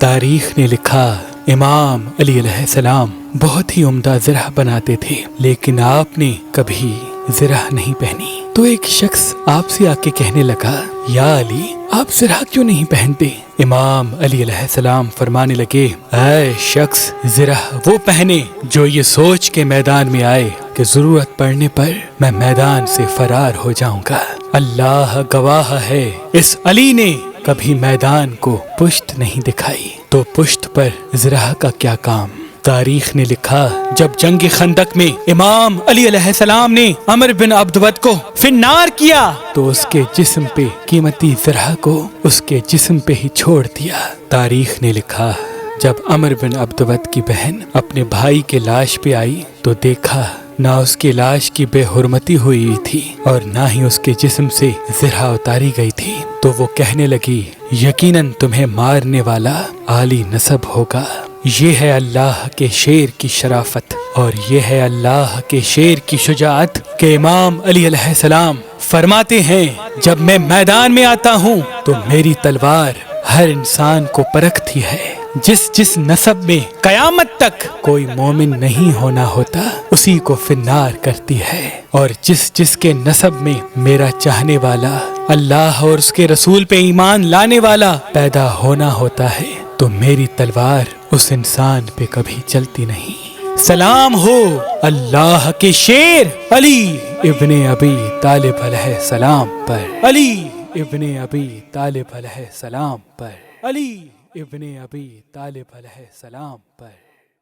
تاریخ نے لکھا امام علی علیہ السلام بہت ہی عمدہ زرہ بناتے تھے، لیکن آپ نے کبھی زرہ نہیں پہنی۔ تو ایک شخص آپ سے آ کے کہنے لگا، یا علی آپ زرہ کیوں نہیں پہنتے؟ امام علی علیہ السلام فرمانے لگے، اے شخص، زرہ وہ پہنے جو یہ سوچ کے میدان میں آئے کہ ضرورت پڑنے پر میں میدان سے فرار ہو جاؤں گا۔ اللہ گواہ ہے، اس علی نے کبھی میدان کو پشت نہیں دکھائی، تو پشت پر زرہ کا کیا کام؟ تاریخ نے لکھا جب جنگ خندق میں امام علی علیہ السلام نے عمر بن عبدود کو فنار کیا تو اس کے جسم پہ قیمتی زرہ کو اس کے جسم پہ ہی چھوڑ دیا۔ تاریخ نے لکھا جب عمر بن عبدود کی بہن اپنے بھائی کے لاش پہ آئی تو دیکھا نہ اس کی لاش کی بے حرمتی ہوئی تھی اور نہ ہی اس کے جسم سے زرہ اتاری گئی تھی، تو وہ کہنے لگی، یقیناً تمہیں مارنے والا عالی نسب ہوگا۔ یہ ہے اللہ کے شیر کی شرافت اور یہ ہے اللہ کے شیر کی شجاعت کہ امام علی علیہ السلام فرماتے ہیں، جب میں میدان میں آتا ہوں تو میری تلوار ہر انسان کو پرکھتی ہے۔ جس نسب میں قیامت تک کوئی مومن نہیں ہونا ہوتا اسی کو فنار کرتی ہے، اور جس کے نسب میں میرا چاہنے والا اللہ اور اس کے رسول پہ ایمان لانے والا پیدا ہونا ہوتا ہے تو میری تلوار اس انسان پہ کبھی چلتی نہیں۔ سلام ہو اللہ کے شیر علی ابن ابی طالب علیہ السلام پر، علی ابن ابی طالب علیہ السلام پر، علی ابن ابی طالب علیہ السلام پر۔